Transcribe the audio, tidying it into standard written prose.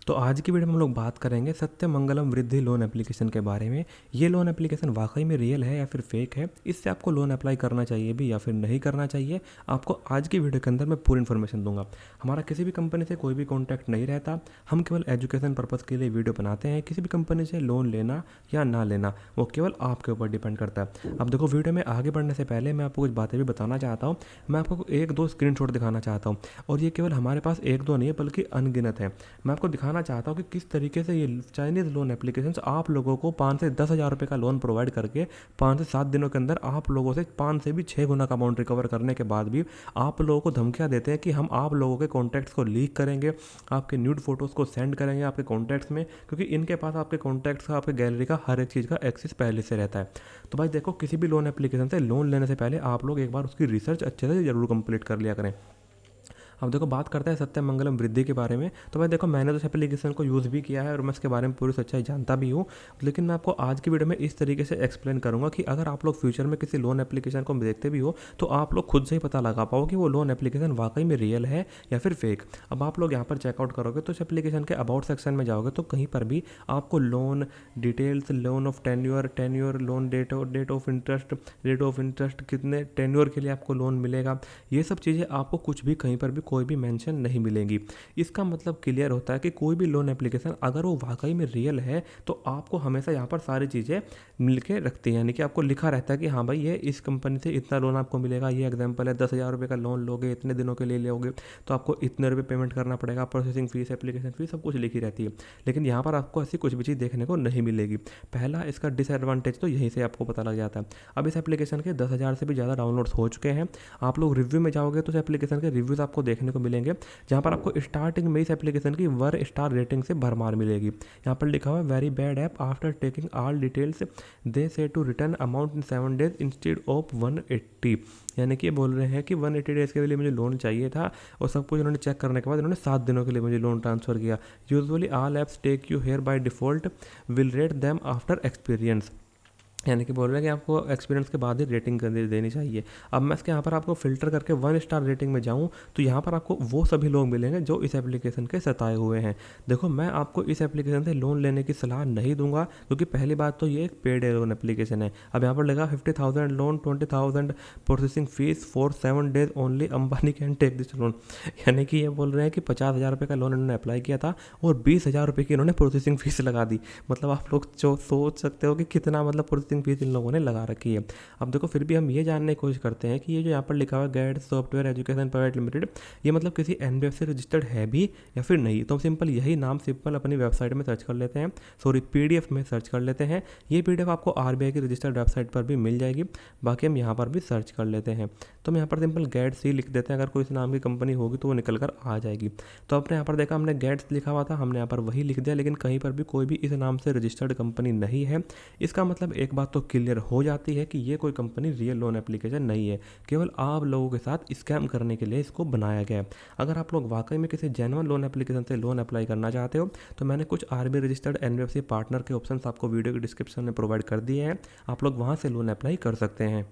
तो आज की वीडियो में हम लोग बात करेंगे सत्यमंगलम वृद्धि लोन एप्लीकेशन के बारे में। ये लोन एप्लीकेशन वाकई में रियल है या फिर फेक है, इससे आपको लोन अप्लाई करना चाहिए भी या फिर नहीं करना चाहिए, आपको आज की वीडियो के अंदर मैं पूरी इन्फॉर्मेशन दूंगा। हमारा किसी भी कंपनी से कोई भी कॉन्टैक्ट नहीं रहता, हम केवल एजुकेशन पर्पज़ के लिए वीडियो बनाते हैं। किसी भी कंपनी से लोन लेना या ना लेना वो केवल आपके ऊपर डिपेंड करता है। अब देखो, वीडियो में आगे बढ़ने से पहले मैं आपको कुछ बातें भी बताना चाहता हूँ। मैं आपको एक दो स्क्रीनशॉट दिखाना चाहता हूँ, और ये केवल हमारे पास एक दो नहीं है बल्कि अनगिनत है। मैं आपको दिखाना चाहता हूँ कि किस तरीके से ये चाइनीज़ लोन एप्लीकेशंस आप लोगों को 5 से 10 हज़ार रुपये का लोन प्रोवाइड करके 5 से 7 दिनों के अंदर आप लोगों से 5 से भी 6 गुना का अमाउंट रिकवर करने के बाद भी आप लोगों को धमकियाँ देते हैं कि हम आप लोगों के कॉन्टैक्ट्स को लीक करेंगे, आपके न्यूड फोटोज़ को सेंड करेंगे आपके कॉन्टैक्ट्स में, क्योंकि इनके पास आपके कॉन्टैक्ट्स का, आपके गैलरी का हर एक चीज़ का एक्सेस पहले से रहता है। तो भाई देखो, किसी भी लोन एप्लीकेशन से लोन लेने से पहले आप लोग एक बार उसकी रिसर्च अच्छे से ज़रूर कंप्लीट कर लिया करें। अब देखो, बात करते हैं सत्यमंगलम वृद्धि के बारे में। तो भाई देखो, मैंने तो इस एप्लीकेशन को यूज़ भी किया है और मैं इसके बारे में पूरी सच्चाई जानता भी हूँ, लेकिन मैं आपको आज की वीडियो में इस तरीके से एक्सप्लेन करूँगा कि अगर आप लोग फ्यूचर में किसी लोन एप्लीकेशन को देखते भी हो तो आप लोग खुद से ही पता लगा पाओ कि वो लोन एप्लीकेशन वाकई में रियल है या फिर फेक। अब आप लोग यहाँ पर चेकआउट करोगे तो इस एप्लीकेशन के अबाउट सेक्शन में जाओगे तो कहीं पर भी आपको loan details, loan of tenure, loan date of interest, कितने टेन्योर के लिए आपको लोन मिलेगा, ये सब चीज़ें आपको कुछ भी कहीं पर भी कोई भी मेंशन नहीं मिलेंगी। इसका मतलब क्लियर होता है कि कोई भी लोन एप्लीकेशन अगर वो वाकई में रियल है तो आपको हमेशा यहाँ पर सारी चीज़ें मिल के रखती हैं, यानी कि आपको लिखा रहता है कि हाँ भाई, ये इस कंपनी से इतना लोन आपको मिलेगा। ये एग्जाम्पल है, 10 हज़ार रुपये का लोन लोगे, इतने दिनों के लिए लोगे तो आपको इतने रुपये पेमेंट करना पड़ेगा, प्रोसेसिंग फीस, एप्लीकेशन फीस, सब कुछ लिखी रहती है। लेकिन यहाँ पर आपको ऐसी कुछ भी चीज़ देखने को नहीं मिलेगी। पहला इसका डिसएडवांटेज तो यहीं से आपको पता लग जाता है। अब इस एप्लीकेशन के 10 हज़ार से भी ज़्यादा डाउनलोड्स हो चुके हैं। आप लोग रिव्यू में जाओगे तो इस एप्लीकेशन के रिव्यूज़ आपको देखने को मिलेंगे, जहाँ पर आपको स्टार्टिंग में इस एप्लीकेशन की 1 स्टार रेटिंग से भरमार मिलेगी। यहाँ पर लिखा हुआ है, very bad app, after taking all details they say to return amount in 7 days instead of 180। यानी कि ये बोल रहे हैं कि 180 डेज़ के लिए मुझे लोन चाहिए था और सब कुछ उन्होंने चेक करने के बाद उन्होंने 7 दिनों के लिए मुझे लोन ट्रांसफ़र किया। Usually all apps take you here by default, will rate them after experience. यानी कि बोल रहे हैं कि आपको एक्सपीरियंस के बाद ही रेटिंग देनी चाहिए। अब मैं इसके यहाँ पर आपको फ़िल्टर करके 1 स्टार रेटिंग में जाऊँ तो यहाँ पर आपको वो सभी लोग मिलेंगे जो इस एप्लीकेशन के सताए हुए हैं। देखो, मैं आपको इस एप्लीकेशन से लोन लेने की सलाह नहीं दूंगा, क्योंकि पहली बात तो ये एक पेड लोन एप्लीकेशन है। अब यहाँ पर लगा 50,000 loan, 20,000 processing fee for 7 days only, Ambani can take this loan. यानी कि ये बोल रहे हैं कि 50,000 रुपये का लोन इन्होंने अप्लाई किया था और 20,000 रुपये की इन्होंने प्रोसेसिंग फीस लगा दी। मतलब आप लोग जो सोच सकते हो कि कितना मतलब प्रोसेसिंग फीस इन लोगों ने लगा रखी है। अब देखो, फिर भी हम ये जानने की कोशिश करते हैं कि ये जो यहाँ पर लिखा हुआ है guide software education private limited, ये मतलब किसी एनबीएफसी रजिस्टर्ड है भी या फिर नहीं। तो हम सिंपल यही नाम सिंपल अपनी वेबसाइट में सर्च कर लेते हैं, सॉरी पीडीएफ में सर्च कर लेते हैं। ये पीडीएफ आपको आरबीआई की रजिस्टर्ड वेबसाइट पर भी मिल जाएगी। बाकी हम यहाँ पर भी सर्च कर लेते हैं। तो हम यहाँ पर सिंपल गैड्स ही लिख देते हैं, अगर कोई इस नाम की कंपनी होगी तो वो निकल कर आ जाएगी। तो आपने यहाँ पर देखा, हमने गैड्स लिखा हुआ था, हमने यहाँ पर वही लिख दिया, लेकिन कहीं पर भी कोई भी इस नाम से रजिस्टर्ड कंपनी नहीं है। इसका मतलब एक बात तो क्लियर हो जाती है कि ये कोई कंपनी रियल लोन एप्लीकेशन नहीं है, केवल आप लोगों के साथ स्कैम करने के लिए इसको बनाया गया है। अगर आप लोग वाकई में किसी जेन्युइन लोन एप्लीकेशन से लोन अप्लाई करना चाहते हो तो मैंने कुछ आरबीआई रजिस्टर्ड एनबीएफसी पार्टनर के ऑप्शंस आपको वीडियो के डिस्क्रिप्शन में प्रोवाइड कर दिए हैं, आप लोग वहाँ से लोन अप्लाई कर सकते हैं।